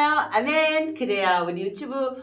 있나요? 아멘. 그래요. 우리 유치부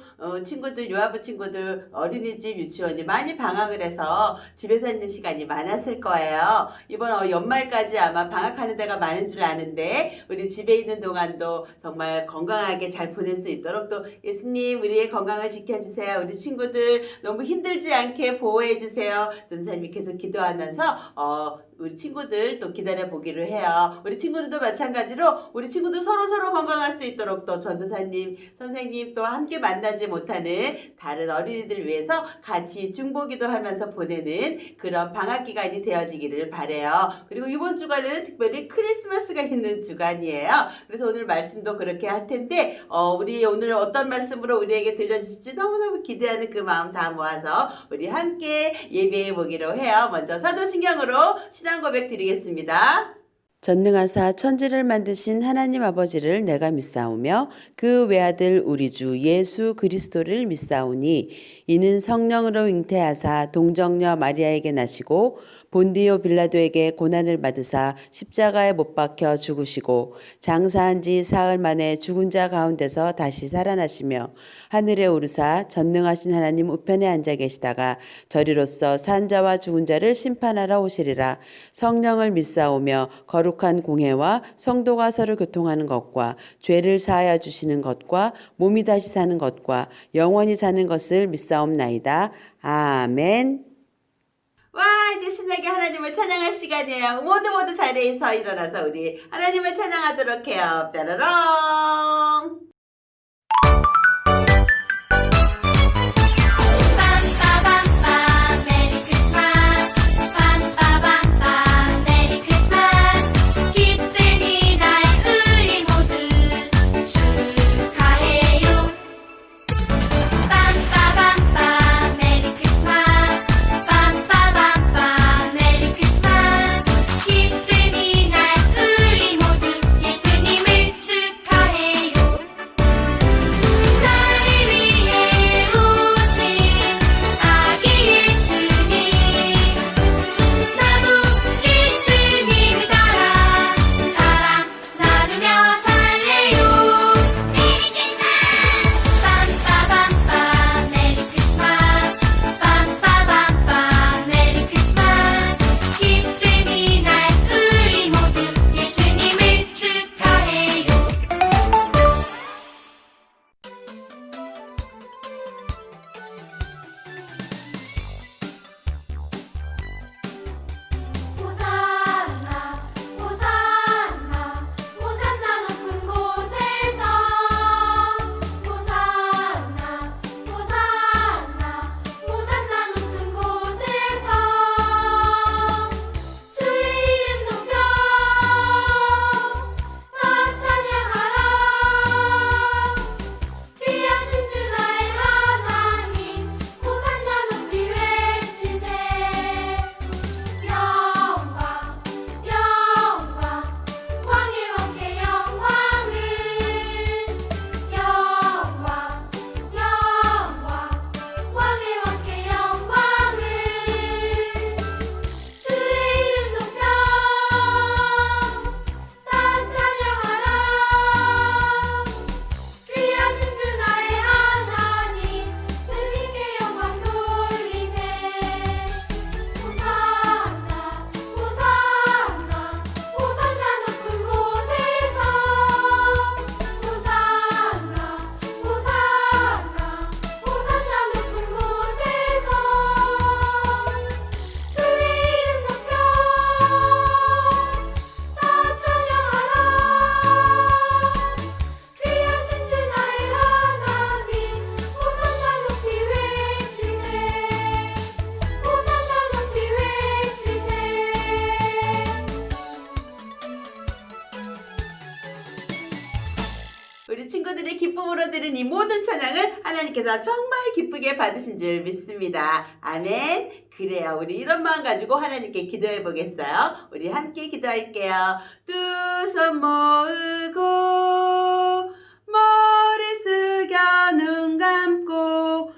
친구들, 요아부 친구들, 어린이집, 유치원이 많이 방학을 해서 집에서 있는 시간이 많았을 거예요. 이번 연말까지 아마 방학하는 데가 많은 줄 아는데 우리 집에 있는 동안도 정말 건강하게 잘 보낼 수 있도록 또 예수님 우리의 건강을 지켜주세요. 우리 친구들 너무 힘들지 않게 보호해주세요. 전사님이 계속 기도하면서 우리 친구들 또 기다려 보기로 해요. 우리 친구들도 마찬가지로 우리 친구들 서로 건강할 수 있도록 또 전도사님, 선생님 또 함께 만나지 못하는 다른 어린이들 위해서 같이 중보기도 하면서 보내는 그런 방학 기간이 되어지기를 바래요. 그리고 이번 주간에는 특별히 크리스마스가 있는 주간이에요. 그래서 오늘 말씀도 그렇게 할 텐데 우리 오늘 어떤 말씀으로 우리에게 들려주실지 너무너무 기대하는 그 마음 다 모아서 우리 함께 예배해 보기로 해요. 먼저 사도신경으로 신앙 고백 드리겠습니다. 전능하사 천지를 만드신 하나님 아버지를 내가 믿사오며 그 외아들 우리 주 예수 그리스도를 믿사오니 이는 성령으로 잉태하사 동정녀 마리아에게 나시고 본디오 빌라도에게 고난을 받으사 십자가에 못 박혀 죽으시고 장사한 지 사흘 만에 죽은 자 가운데서 다시 살아나시며 하늘에 오르사 전능하신 하나님 우편에 앉아 계시다가 저리로서 산 자와 죽은 자를 심판하러 오시리라. 성령을 믿사오며 거룩한 공회와 성도가 서로 교통하는 것과 죄를 사하여 주시는 것과 몸이 다시 사는 것과 영원히 사는 것을 믿사옵나이다. 아멘. 와, 이제 신나게 하나님을 찬양할 시간이에요. 모두 자리에서 일어나서 우리 하나님을 찬양하도록 해요. 뾰로롱. 우리 친구들의 기쁨으로 드린 이 모든 찬양을 하나님께서 정말 기쁘게 받으신 줄 믿습니다. 아멘. 그래요. 우리 이런 마음 가지고 하나님께 기도해 보겠어요. 우리 함께 기도할게요. 두 손 모으고 머리 숙여 눈 감고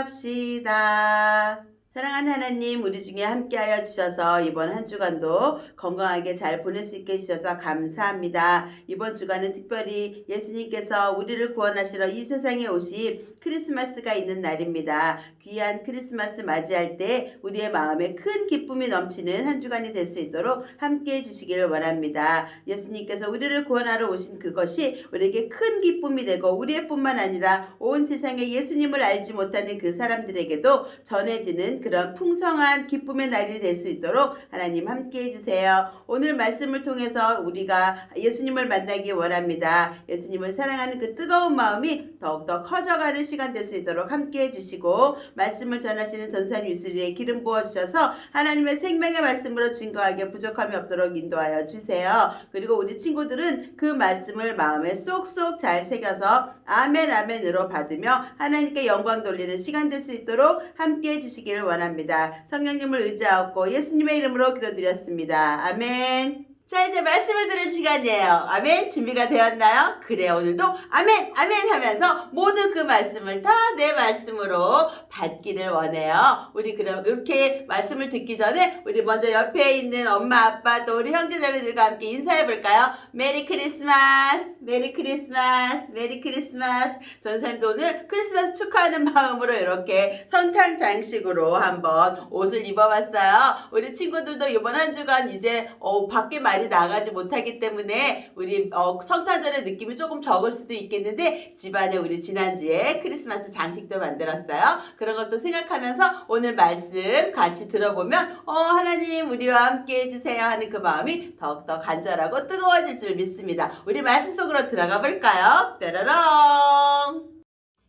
기도합시다. 사랑하는 하나님 우리 중에 함께하여 주셔서 이번 한 주간도 건강하게 잘 보낼 수 있게 해주셔서 감사합니다. 이번 주간은 특별히 예수님께서 우리를 구원하시러 이 세상에 오신 크리스마스가 있는 날입니다. 귀한 크리스마스 맞이할 때 우리의 마음에 큰 기쁨이 넘치는 한 주간이 될 수 있도록 함께해 주시기를 원합니다. 예수님께서 우리를 구원하러 오신 그것이 우리에게 큰 기쁨이 되고 우리의 뿐만 아니라 온 세상에 예수님을 알지 못하는 그 사람들에게도 전해지는 그런 풍성한 기쁨의 날이 될 수 있도록 하나님 함께해 주세요. 오늘 말씀을 통해서 우리가 예수님을 만나기 원합니다. 예수님을 사랑하는 그 뜨거운 마음이 더욱더 커져가는 시간 될 수 있도록 함께해 주시고 말씀을 전하시는 전사님 유슬리에 기름 부어주셔서 하나님의 생명의 말씀으로 증거하게 부족함이 없도록 인도하여 주세요. 그리고 우리 친구들은 그 말씀을 마음에 쏙쏙 잘 새겨서 아멘 아멘으로 받으며 하나님께 영광 돌리는 시간 될 수 있도록 함께해 주시기를 원합니다. 성령님을 의지하고 예수님의 이름으로 기도드렸습니다. 아멘. 자, 이제 말씀을 들을 시간이에요. 아멘. 준비가 되었나요? 그래, 오늘도 아멘 아멘 하면서 모든 그 말씀을 다 내 말씀으로 받기를 원해요. 우리 그럼 이렇게 말씀을 듣기 전에 우리 먼저 옆에 있는 엄마 아빠 또 우리 형제자매들과 함께 인사해 볼까요? 메리 크리스마스, 메리 크리스마스, 메리 크리스마스. 전사님도 오늘 크리스마스 축하하는 마음으로 이렇게 선탕 장식으로 한번 옷을 입어봤어요. 우리 친구들도 이번 한 주간 이제 밖에 많이 나가지 못하기 때문에 우리 성탄절의 느낌이 조금 적을 수도 있겠는데 집안에 우리 지난주에 크리스마스 장식도 만들었어요. 그런 것도 생각하면서 오늘 말씀 같이 들어보면 하나님 우리와 함께 해주세요 하는 그 마음이 더욱더 간절하고 뜨거워질 줄 믿습니다. 우리 말씀 속으로 들어가 볼까요? 뾰로롱.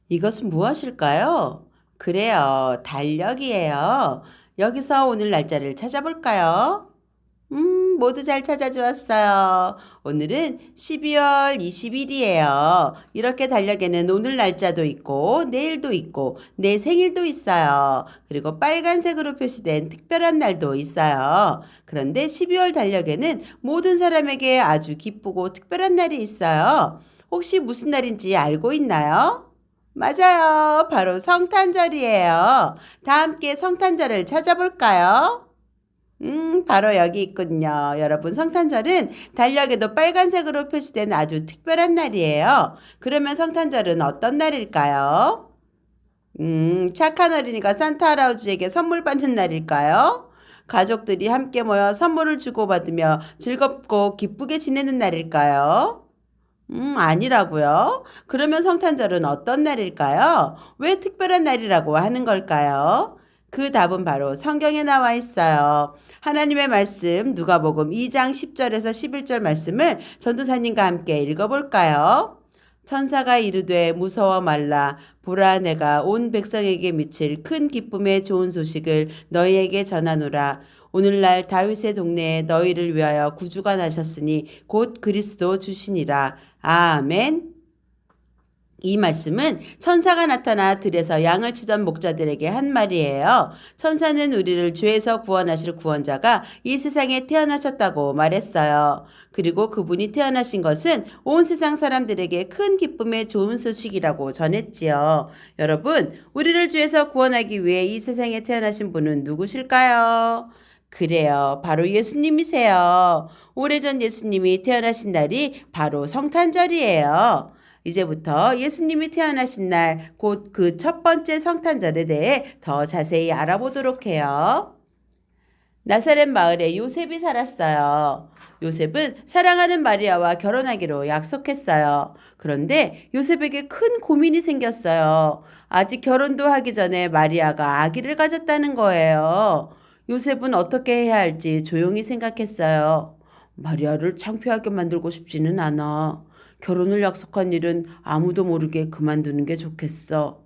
이것은 무엇일까요? 그래요, 달력이에요. 여기서 오늘 날짜를 찾아볼까요? 모두 잘 찾아주었어요. 오늘은 12월 20일이에요. 이렇게 달력에는 오늘 날짜도 있고 내일도 있고 내 생일도 있어요. 그리고 빨간색으로 표시된 특별한 날도 있어요. 그런데 12월 달력에는 모든 사람에게 아주 기쁘고 특별한 날이 있어요. 혹시 무슨 날인지 알고 있나요? 맞아요. 바로 성탄절이에요. 다 함께 성탄절을 찾아볼까요? 바로 여기 있군요. 여러분, 성탄절은 달력에도 빨간색으로 표시된 아주 특별한 날이에요. 그러면 성탄절은 어떤 날일까요? 착한 어린이가 산타 할아버지에게 선물 받는 날일까요? 가족들이 함께 모여 선물을 주고받으며 즐겁고 기쁘게 지내는 날일까요? 아니라고요. 그러면 성탄절은 어떤 날일까요? 왜 특별한 날이라고 하는 걸까요? 그 답은 바로 성경에 나와 있어요. 하나님의 말씀 누가복음 2장 10절에서 11절 말씀을 전도사님과 함께 읽어볼까요? 천사가 이르되 무서워 말라. 보라 내가 온 백성에게 미칠 큰 기쁨의 좋은 소식을 너희에게 전하노라. 오늘날 다윗의 동네에 너희를 위하여 구주가 나셨으니 곧 그리스도 주시니라. 아멘. 이 말씀은 천사가 나타나 들에서 양을 치던 목자들에게 한 말이에요. 천사는 우리를 죄에서 구원하실 구원자가 이 세상에 태어나셨다고 말했어요. 그리고 그분이 태어나신 것은 온 세상 사람들에게 큰 기쁨의 좋은 소식이라고 전했지요. 여러분, 우리를 죄에서 구원하기 위해 이 세상에 태어나신 분은 누구실까요? 그래요. 바로 예수님이세요. 오래전 예수님이 태어나신 날이 바로 성탄절이에요. 이제부터 예수님이 태어나신 날, 곧 그 첫 번째 성탄절에 대해 더 자세히 알아보도록 해요. 나사렛 마을에 요셉이 살았어요. 요셉은 사랑하는 마리아와 결혼하기로 약속했어요. 그런데 요셉에게 큰 고민이 생겼어요. 아직 결혼도 하기 전에 마리아가 아기를 가졌다는 거예요. 요셉은 어떻게 해야 할지 조용히 생각했어요. 마리아를 창피하게 만들고 싶지는 않아. 결혼을 약속한 일은 아무도 모르게 그만두는 게 좋겠어.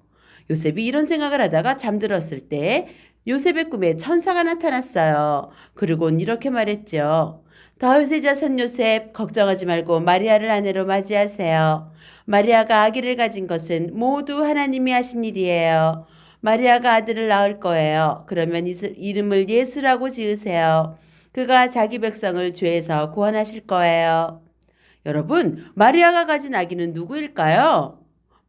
요셉이 이런 생각을 하다가 잠들었을 때 요셉의 꿈에 천사가 나타났어요. 그리고는 이렇게 말했죠. 다윗의 자손 요셉, 걱정하지 말고 마리아를 아내로 맞이하세요. 마리아가 아기를 가진 것은 모두 하나님이 하신 일이에요. 마리아가 아들을 낳을 거예요. 그러면 이름을 예수라고 지으세요. 그가 자기 백성을 죄에서 구원하실 거예요. 여러분, 마리아가 가진 아기는 누구일까요?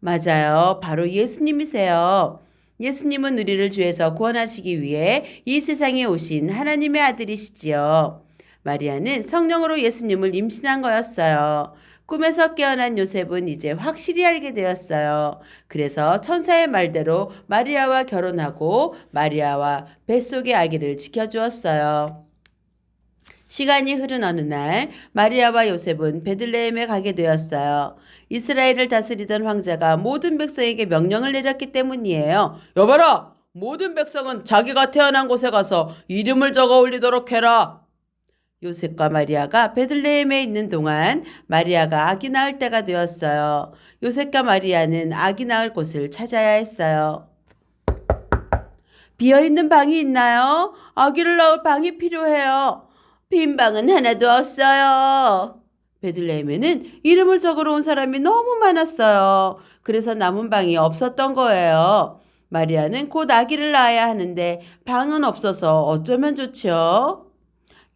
맞아요. 바로 예수님이세요. 예수님은 우리를 죄에서 구원하시기 위해 이 세상에 오신 하나님의 아들이시지요. 마리아는 성령으로 예수님을 임신한 거였어요. 꿈에서 깨어난 요셉은 이제 확실히 알게 되었어요. 그래서 천사의 말대로 마리아와 결혼하고 마리아와 뱃속의 아기를 지켜주었어요. 시간이 흐른 어느 날 마리아와 요셉은 베들레헴에 가게 되었어요. 이스라엘을 다스리던 황제가 모든 백성에게 명령을 내렸기 때문이에요. 여봐라! 모든 백성은 자기가 태어난 곳에 가서 이름을 적어 올리도록 해라. 요셉과 마리아가 베들레헴에 있는 동안 마리아가 아기 낳을 때가 되었어요. 요셉과 마리아는 아기 낳을 곳을 찾아야 했어요. 비어있는 방이 있나요? 아기를 낳을 방이 필요해요. 빈 방은 하나도 없어요. 베들레헴에는 이름을 적으러 온 사람이 너무 많았어요. 그래서 남은 방이 없었던 거예요. 마리아는 곧 아기를 낳아야 하는데 방은 없어서 어쩌면 좋죠?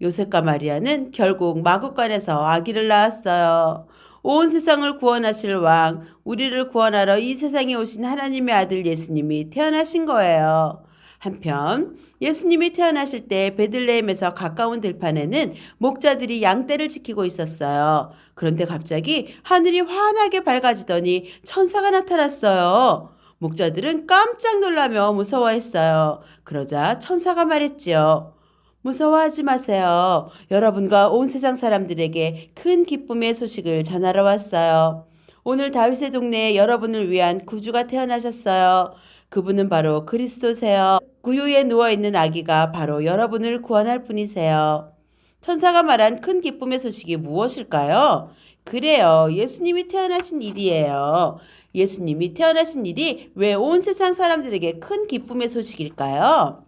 요셉과 마리아는 결국 마구간에서 아기를 낳았어요. 온 세상을 구원하실 왕, 우리를 구원하러 이 세상에 오신 하나님의 아들 예수님이 태어나신 거예요. 한편 예수님이 태어나실 때 베들레헴에서 가까운 들판에는 목자들이 양떼를 지키고 있었어요. 그런데 갑자기 하늘이 환하게 밝아지더니 천사가 나타났어요. 목자들은 깜짝 놀라며 무서워했어요. 그러자 천사가 말했지요. 무서워하지 마세요. 여러분과 온 세상 사람들에게 큰 기쁨의 소식을 전하러 왔어요. 오늘 다윗의 동네에 여러분을 위한 구주가 태어나셨어요. 그분은 바로 그리스도세요. 구유에 누워있는 아기가 바로 여러분을 구원할 분이세요. 천사가 말한 큰 기쁨의 소식이 무엇일까요? 그래요. 예수님이 태어나신 일이에요. 예수님이 태어나신 일이 왜 온 세상 사람들에게 큰 기쁨의 소식일까요?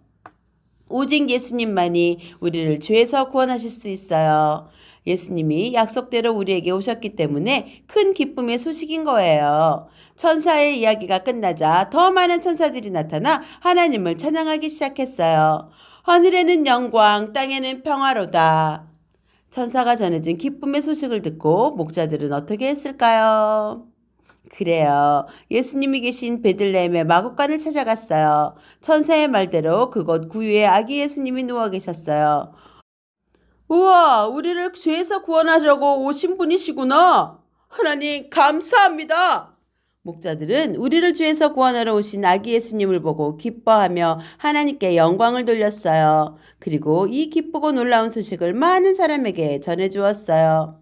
오직 예수님만이 우리를 죄에서 구원하실 수 있어요. 예수님이 약속대로 우리에게 오셨기 때문에 큰 기쁨의 소식인 거예요. 천사의 이야기가 끝나자 더 많은 천사들이 나타나 하나님을 찬양하기 시작했어요. 하늘에는 영광, 땅에는 평화로다. 천사가 전해준 기쁨의 소식을 듣고 목자들은 어떻게 했을까요? 그래요. 예수님이 계신 베들레헴의 마구간을 찾아갔어요. 천사의 말대로 그곳 구유에 아기 예수님이 누워 계셨어요. 우와, 우리를 죄에서 구원하려고 오신 분이시구나. 하나님, 감사합니다. 목자들은 우리를 죄에서 구원하러 오신 아기 예수님을 보고 기뻐하며 하나님께 영광을 돌렸어요. 그리고 이 기쁘고 놀라운 소식을 많은 사람에게 전해주었어요.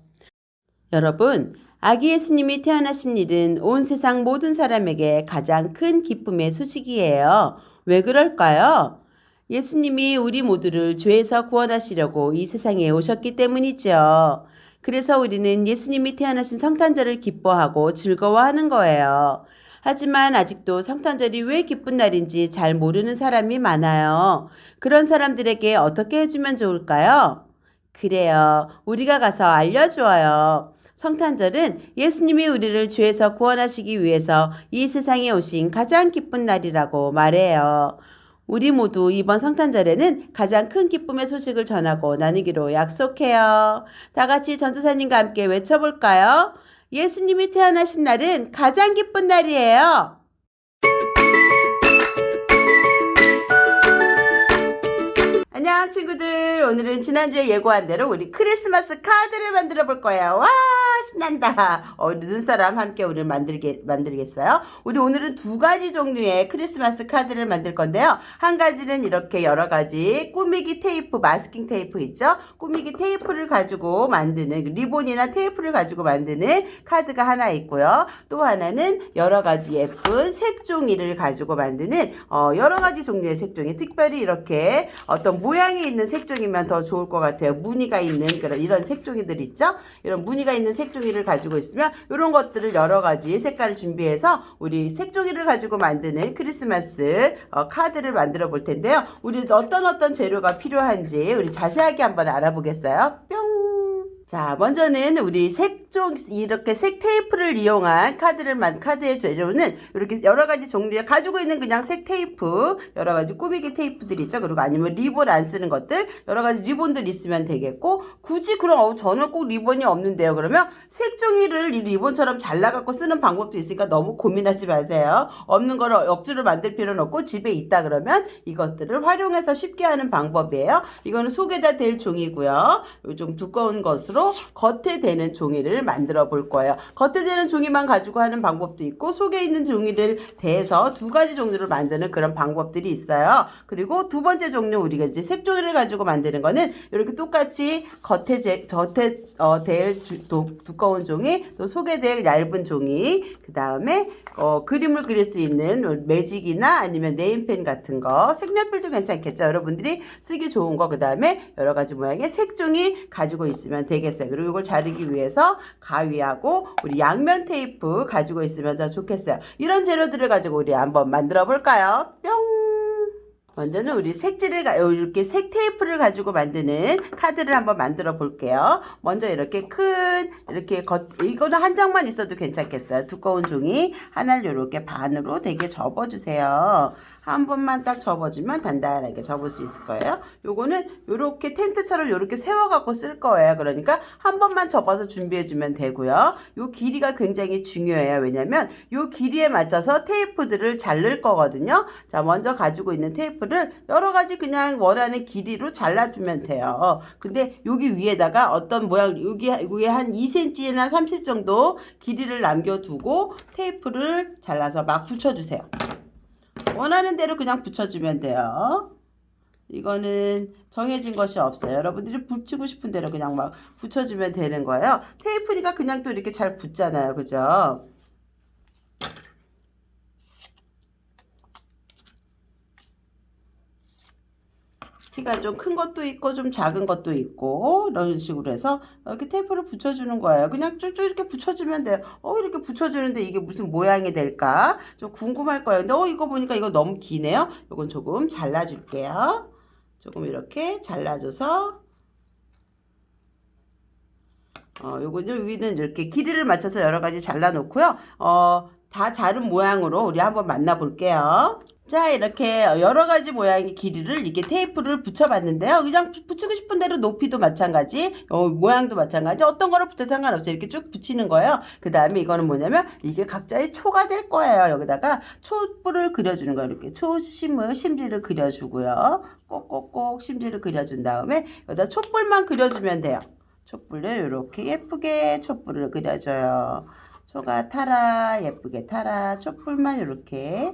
여러분, 아기 예수님이 태어나신 일은 온 세상 모든 사람에게 가장 큰 기쁨의 소식이에요. 왜 그럴까요? 예수님이 우리 모두를 죄에서 구원하시려고 이 세상에 오셨기 때문이죠. 그래서 우리는 예수님이 태어나신 성탄절을 기뻐하고 즐거워하는 거예요. 하지만 아직도 성탄절이 왜 기쁜 날인지 잘 모르는 사람이 많아요. 그런 사람들에게 어떻게 해주면 좋을까요? 그래요. 우리가 가서 알려줘요. 성탄절은 예수님이 우리를 죄에서 구원하시기 위해서 이 세상에 오신 가장 기쁜 날이라고 말해요. 우리 모두 이번 성탄절에는 가장 큰 기쁨의 소식을 전하고 나누기로 약속해요. 다 같이 전도사님과 함께 외쳐볼까요? 예수님이 태어나신 날은 가장 기쁜 날이에요. 안녕 친구들, 오늘은 지난주에 예고한 대로 우리 크리스마스 카드를 만들어 볼 거예요. 와, 신난다. 눈사람 함께 우리 만들겠어요. 우리 오늘은 두 가지 종류의 크리스마스 카드를 만들 건데요. 한 가지는 이렇게 여러 가지 꾸미기 테이프, 마스킹 테이프 있죠? 꾸미기 테이프를 가지고 만드는, 리본이나 테이프를 가지고 만드는 카드가 하나 있고요. 또 하나는 여러 가지 예쁜 색종이를 가지고 만드는 여러 가지 종류의 색종이, 특별히 이렇게 어떤 모양이 있는 색종이면 더 좋을 것 같아요. 무늬가 있는 그런 이런 색종이들 있죠? 이런 무늬가 있는 색종이를 가지고 있으면 이런 것들을 여러 가지 색깔을 준비해서 우리 색종이를 가지고 만드는 크리스마스 카드를 만들어 볼 텐데요. 우리 어떤 재료가 필요한지 우리 자세하게 한번 알아보겠어요. 뿅! 자, 먼저는 우리 이렇게 색 테이프를 이용한 카드의 재료는 이렇게 여러 가지 종류의 가지고 있는 그냥 색 테이프, 여러 가지 꾸미기 테이프들 있죠. 그리고 아니면 리본 안 쓰는 것들, 여러 가지 리본들 있으면 되겠고, 굳이 그럼 저는 꼭 리본이 없는데요. 그러면 색종이를 이 리본처럼 잘라갖고 쓰는 방법도 있으니까 너무 고민하지 마세요. 없는 거를 억지로 만들 필요는 없고 집에 있다 그러면 이것들을 활용해서 쉽게 하는 방법이에요. 이거는 속에다 댈 종이고요. 좀 두꺼운 것으로 겉에 대는 종이를 만들어 볼 거예요. 겉에 대는 종이만 가지고 하는 방법도 있고 속에 있는 종이를 대서 두 가지 종류를 만드는 그런 방법들이 있어요. 그리고 두 번째 종류 우리가 이제 색종이를 가지고 만드는 거는 이렇게 똑같이 겉에 댈 두꺼운 종이, 또 속에 댈 얇은 종이, 그 다음에 그림을 그릴 수 있는 매직이나 아니면 네임펜 같은 거, 색연필도 괜찮겠죠. 여러분들이 쓰기 좋은 거, 그 다음에 여러 가지 모양의 색종이 가지고 있으면 되겠어요. 그리고 이걸 자르기 위해서 가위하고 우리 양면 테이프 가지고 있으면 더 좋겠어요. 이런 재료들을 가지고 우리 한번 만들어 볼까요? 뿅! 먼저는 우리 이렇게 색 테이프를 가지고 만드는 카드를 한번 만들어 볼게요. 먼저 이렇게 이거는 한 장만 있어도 괜찮겠어요. 두꺼운 종이 하나를 이렇게 반으로 되게 접어주세요. 한 번만 딱 접어주면 단단하게 접을 수 있을 거예요. 요거는 요렇게 텐트처럼 요렇게 세워갖고 쓸 거예요. 그러니까 한 번만 접어서 준비해주면 되고요. 요 길이가 굉장히 중요해요. 왜냐면 요 길이에 맞춰서 테이프들을 자를 거거든요. 자, 먼저 가지고 있는 테이프를 여러 가지 그냥 원하는 길이로 잘라주면 돼요. 근데 여기 위에다가 어떤 모양, 여기 한 2cm나 3cm 정도 길이를 남겨두고 테이프를 잘라서 막 붙여주세요. 원하는 대로 그냥 붙여주면 돼요. 이거는 정해진 것이 없어요. 여러분들이 붙이고 싶은 대로 그냥 막 붙여주면 되는 거예요. 테이프니까 그냥 또 이렇게 잘 붙잖아요. 그죠? 키가 좀 큰 것도 있고 좀 작은 것도 있고 이런 식으로 해서 이렇게 테이프를 붙여주는 거예요. 그냥 쭉쭉 이렇게 붙여주면 돼요. 이렇게 붙여주는데 이게 무슨 모양이 될까? 좀 궁금할 거예요. 근데 이거 보니까 이거 너무 기네요. 이건 조금 잘라줄게요. 조금 이렇게 잘라줘서 요거는 여기는 이렇게 길이를 맞춰서 여러 가지 잘라놓고요. 다 자른 모양으로 우리 한번 만나볼게요. 자, 이렇게 여러 가지 모양의 길이를 이렇게 테이프를 붙여봤는데요. 그냥 붙이고 싶은 대로 높이도 마찬가지, 모양도 마찬가지, 어떤 거를 붙여도 상관없어요. 이렇게 쭉 붙이는 거예요. 그 다음에 이거는 뭐냐면 이게 각자의 초가 될 거예요. 여기다가 촛불을 그려주는 거예요. 이렇게 심지를 그려주고요. 꼭꼭꼭 심지를 그려준 다음에 여기다 촛불만 그려주면 돼요. 촛불을 이렇게 예쁘게 촛불을 그려줘요. 초가 타라, 예쁘게 타라, 촛불만 이렇게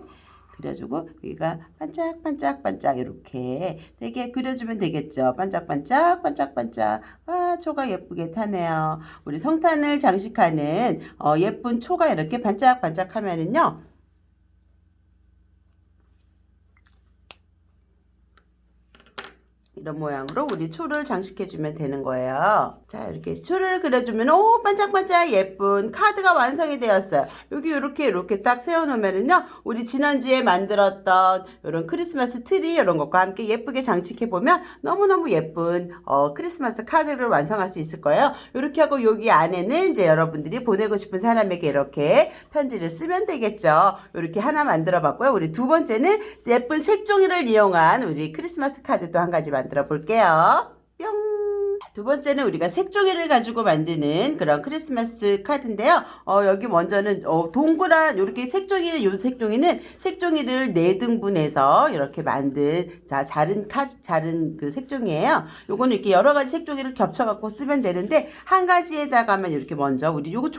그려주고 여기가 반짝반짝반짝 이렇게 되게 그려주면 되겠죠. 반짝반짝 반짝반짝. 와, 초가 예쁘게 타네요. 우리 성탄을 장식하는 예쁜 초가 이렇게 반짝반짝하면은요, 이런 모양으로 우리 초를 장식해주면 되는 거예요. 자, 이렇게 초를 그려주면 반짝반짝 예쁜 카드가 완성이 되었어요. 여기 이렇게 딱 세워놓으면은요, 우리 지난주에 만들었던 이런 크리스마스 트리 이런 것과 함께 예쁘게 장식해보면 너무너무 예쁜 크리스마스 카드를 완성할 수 있을 거예요. 이렇게 하고 여기 안에는 이제 여러분들이 보내고 싶은 사람에게 이렇게 편지를 쓰면 되겠죠. 이렇게 하나 만들어봤고요. 우리 두 번째는 예쁜 색종이를 이용한 우리 크리스마스 카드도 한 가지 만들어 볼게요. 뿅. 두 번째는 우리가 색종이를 가지고 만드는 그런 크리스마스 카드인데요. 여기 먼저는 동그란 이렇게 색종이는 색종이를 4등분해서 이렇게 만든 자른 그 색종이에요. 요거는 이렇게 여러 가지 색종이를 겹쳐 갖고 쓰면 되는데 한 가지에다가만 이렇게 먼저 우리 요거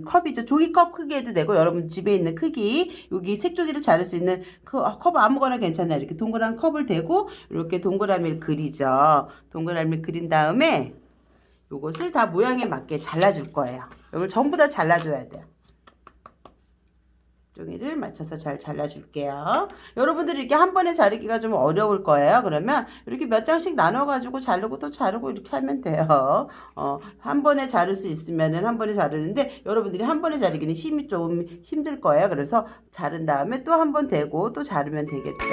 컵이죠. 종이컵 크기 해도 되고 여러분 집에 있는 크기 여기 색종이를 자를 수 있는 컵 아무거나 괜찮아요. 이렇게 동그란 컵을 대고 이렇게 동그라미를 그리죠. 동그라미를 그린 다음에 요것을 다 모양에 맞게 잘라줄 거예요. 이걸 전부 다 잘라줘야 돼요. 종이를 맞춰서 잘 잘라줄게요. 여러분들이 이렇게 한 번에 자르기가 좀 어려울 거예요. 그러면 이렇게 몇 장씩 나눠가지고 자르고 또 자르고 이렇게 하면 돼요. 한 번에 자를 수 있으면은 한 번에 자르는데 여러분들이 한 번에 자르기는 힘이 좀 힘들 거예요. 그래서 자른 다음에 또 한 번 대고 또 자르면 되겠죠.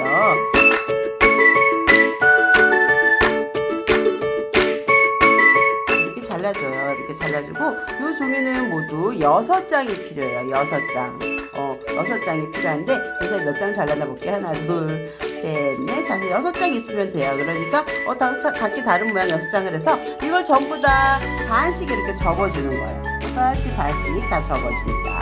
잘라줘요. 이렇게 잘라주고 이 종이는 모두 6장이 필요해요. 6장. 6장이 필요한데 그래서 몇 장 잘라놔 볼게요. 하나, 둘, 셋, 넷, 다섯, 6장 있으면 돼요. 그러니까 각기 다른 모양 6장을 해서 이걸 전부 다 반씩 이렇게 접어주는 거예요. 똑같이 반씩 다 접어줍니다.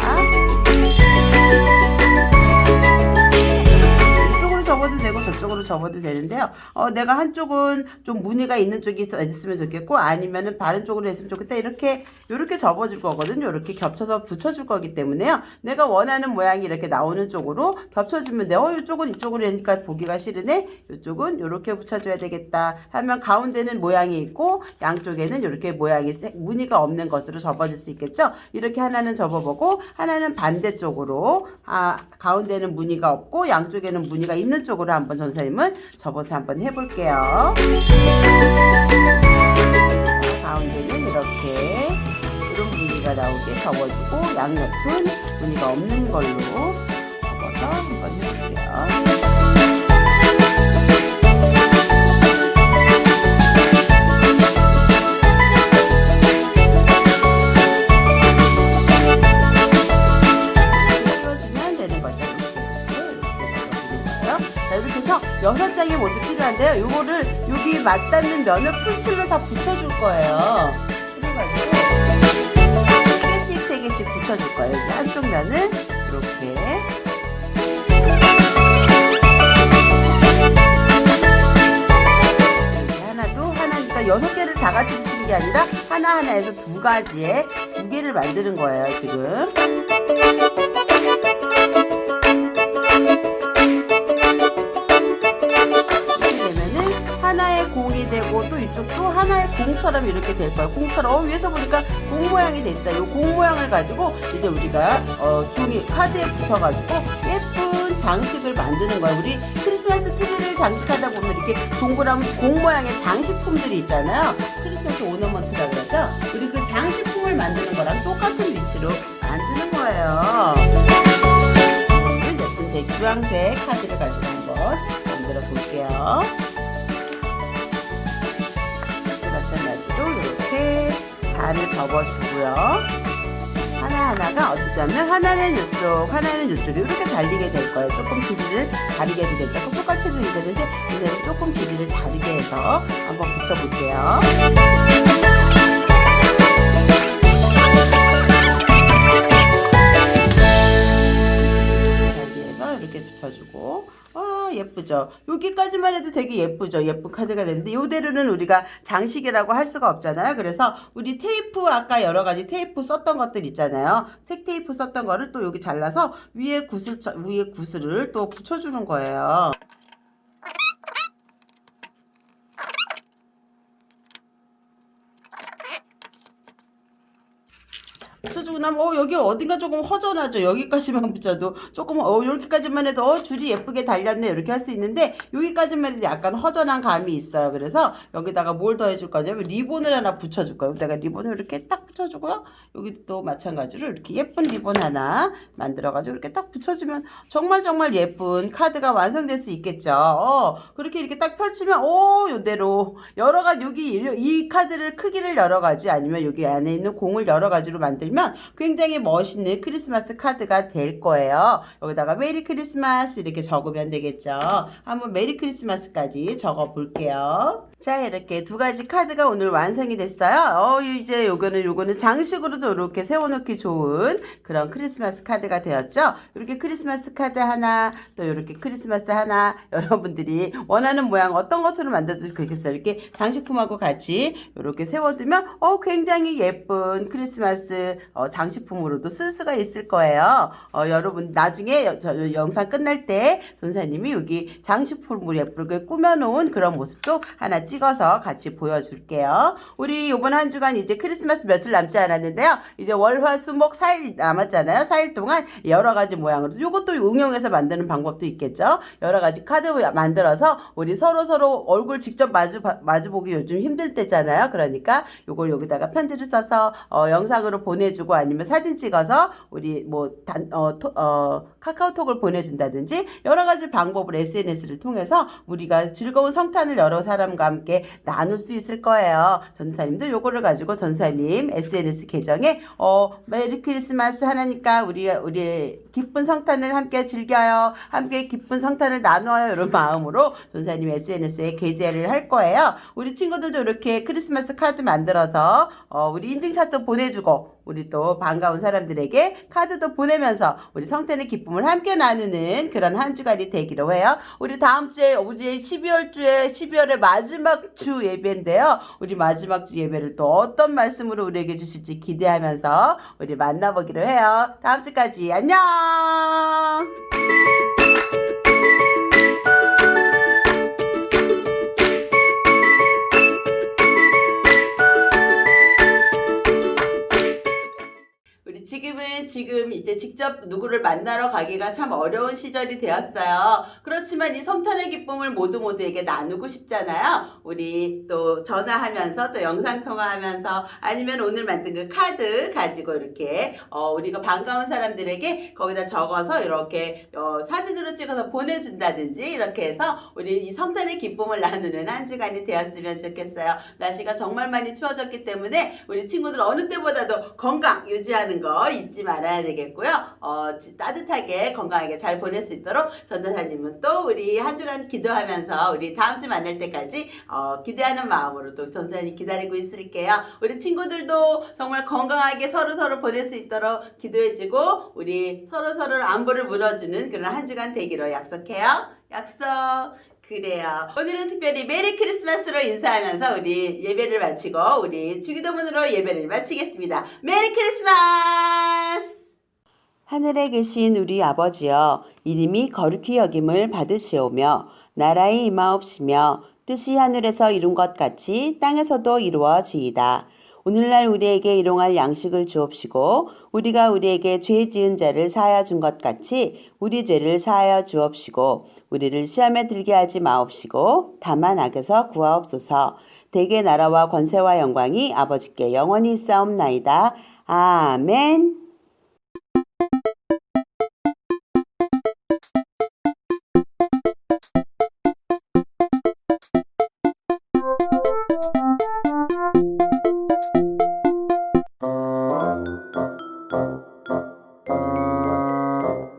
이쪽으로 접어도 되고 저쪽으로 접어도 되는데요. 내가 한쪽은 좀 무늬가 있는 쪽이 있으면 좋겠고 아니면은 다른 쪽으로 했으면 좋겠다. 이렇게 접어줄 거거든요. 이렇게 겹쳐서 붙여줄 거기 때문에요. 내가 원하는 모양이 이렇게 나오는 쪽으로 겹쳐주면 돼요. 이쪽은 이쪽으로 하니까 보기가 싫으네. 이쪽은 이렇게 붙여줘야 되겠다 하면 가운데는 모양이 있고 양쪽에는 이렇게 모양이 무늬가 없는 것으로 접어줄 수 있겠죠. 이렇게 하나는 접어보고 하나는 반대쪽으로 가운데는 무늬가 없고 양쪽에는 무늬가 있는 쪽으로 한번 전사님은 접어서 한번 해볼게요. 가운데는 이렇게 이런 무늬가 나오게 접어주고 양옆은 무늬가 없는 걸로 접어서 한번 해볼게요. 이렇게 해서 6장이 모두 필요한데요. 요거를 여기 맞닿는 면을 풀칠로 다 붙여줄 거예요. 그래가지고 3개씩 붙여줄 거예요. 여기 한쪽 면을 이렇게. 하나니까 6개를 다 같이 붙이는 게 아니라 하나하나에서 2가지에 2개를 만드는 거예요, 지금. 하나의 공이 되고 또 이쪽도 하나의 공처럼 이렇게 될 거예요. 공처럼 위에서 보니까 공 모양이 됐죠. 이 공 모양을 가지고 이제 우리가 종이 카드에 붙여가지고 예쁜 장식을 만드는 거예요. 우리 크리스마스 트리를 장식하다 보면 이렇게 동그란 공 모양의 장식품들이 있잖아요. 크리스마스 오너먼트라 그러죠. 우리 그 장식품을 만드는 거랑 똑같은 위치로 만드는 거예요. 예쁜 제 주황색 카드를 가지고 한번 만들어 볼게요. 마찬가지로 이렇게 반을 접어주고요. 하나하나가 어떻게 하면 하나는 이쪽, 하나는 이쪽에 이렇게 달리게 될 거예요. 조금 길이를 다르게 해도 되죠. 똑같이 해도 되는데 이제는 조금 길이를 다르게 해서 한번 붙여볼게요. 달리해서 이렇게 붙여주고 예쁘죠. 여기까지만 해도 되게 예쁘죠. 예쁜 카드가 되는데 요대로는 우리가 장식이라고 할 수가 없잖아요. 그래서 우리 테이프 아까 여러 가지 테이프 썼던 것들 있잖아요. 색 테이프 썼던 거를 또 여기 잘라서 위에 구슬을 또 붙여주는 거예요. 붙여주고 나면 여기 어딘가 조금 허전하죠. 여기까지만 붙여도 조금 여기까지만 해도 줄이 예쁘게 달렸네 이렇게 할 수 있는데 여기까지만 해도 약간 허전한 감이 있어요. 그래서 여기다가 뭘 더 해줄 거냐면 리본을 하나 붙여줄 거예요. 내가 리본을 이렇게 딱 붙여주고요. 여기도 또 마찬가지로 이렇게 예쁜 리본 하나 만들어가지고 이렇게 딱 붙여주면 정말 예쁜 카드가 완성될 수 있겠죠. 그렇게 이렇게 딱 펼치면 요대로 여러 가지 여기 이 카드를 크기를 여러 가지 아니면 여기 안에 있는 공을 여러 가지로 만들면 굉장히 멋있는 크리스마스 카드가 될 거예요. 여기다가 메리 크리스마스 이렇게 적으면 되겠죠. 한번 메리 크리스마스까지 적어 볼게요. 자, 이렇게 2가지 카드가 오늘 완성이 됐어요. 이제 요거는 장식으로도 이렇게 세워놓기 좋은 그런 크리스마스 카드가 되었죠. 이렇게 크리스마스 카드 하나, 또 이렇게 크리스마스 하나, 여러분들이 원하는 모양 어떤 것으로 만들어도 되겠어요. 이렇게 장식품하고 같이 이렇게 세워두면 굉장히 예쁜 크리스마스 장식품으로도 쓸 수가 있을 거예요. 여러분 나중에 영상 끝날 때 전사님이 여기 장식품으로 예쁘게 꾸며놓은 그런 모습도 하나 찍어서 같이 보여줄게요. 우리 이번 한 주간 이제 크리스마스 며칠 남지 않았는데요. 이제 월화수목 4일 남았잖아요. 4일 동안 여러 가지 모양으로 이것도 응용해서 만드는 방법도 있겠죠. 여러 가지 카드 만들어서 우리 서로 얼굴 직접 마주보기 요즘 힘들 때잖아요. 그러니까 요걸 여기다가 편지를 써서 영상으로 보내주고 아니면 사진 사진 찍어서 우리 카카오톡을 보내준다든지 여러 가지 방법으로 SNS를 통해서 우리가 즐거운 성탄을 여러 사람과 함께 나눌 수 있을 거예요. 전사님도 요거를 가지고 전사님 SNS 계정에 메리 크리스마스 하나니까 우리 기쁜 성탄을 함께 즐겨요. 함께 기쁜 성탄을 나누어요. 이런 마음으로 전사님 SNS에 게재를 할 거예요. 우리 친구들도 이렇게 크리스마스 카드 만들어서 우리 인증샷도 보내주고 우리 또 반가운 사람들에게 카드도 보내면서 우리 성탄의 기쁨을 함께 나누는 그런 한 주간이 되기로 해요. 우리 다음 주에 12월의 마지막 주 예배인데요. 우리 마지막 주 예배를 또 어떤 말씀으로 우리에게 주실지 기대하면서 우리 만나보기로 해요. 다음 주까지 안녕. 지금 이제 직접 누구를 만나러 가기가 참 어려운 시절이 되었어요. 그렇지만 이 성탄의 기쁨을 모두에게 나누고 싶잖아요. 우리 또 전화하면서 또 영상통화하면서 아니면 오늘 만든 그 카드 가지고 이렇게 우리가 반가운 사람들에게 거기다 적어서 이렇게 사진으로 찍어서 보내준다든지 이렇게 해서 우리 이 성탄의 기쁨을 나누는 한 주간이 되었으면 좋겠어요. 날씨가 정말 많이 추워졌기 때문에 우리 친구들 어느 때보다도 건강 유지하는 거 잊지 말아야 되겠고요. 따뜻하게 건강하게 잘 보낼 수 있도록 전도사님은 또 우리 한 주간 기도하면서 우리 다음 주 만날 때까지 기대하는 마음으로 또 전도사님 기다리고 있을게요. 우리 친구들도 정말 건강하게 서로 보낼 수 있도록 기도해주고 우리 서로 안부를 물어주는 그런 한 주간 되기로 약속해요. 약속. 그래요. 오늘은 특별히 메리 크리스마스로 인사하면서 우리 예배를 마치고 우리 주기도문으로 예배를 마치겠습니다. 메리 크리스마스! 하늘에 계신 우리 아버지여, 이름이 거룩히 여김을 받으시오며 나라의 임하옵시며 뜻이 하늘에서 이룬 것 같이 땅에서도 이루어지이다. 오늘날 우리에게 일용할 양식을 주옵시고 우리가 우리에게 죄 지은 자를 사하여 준 것 같이 우리 죄를 사하여 주옵시고 우리를 시험에 들게 하지 마옵시고 다만 악에서 구하옵소서. 대개 나라와 권세와 영광이 아버지께 영원히 있사옵나이다. 아멘.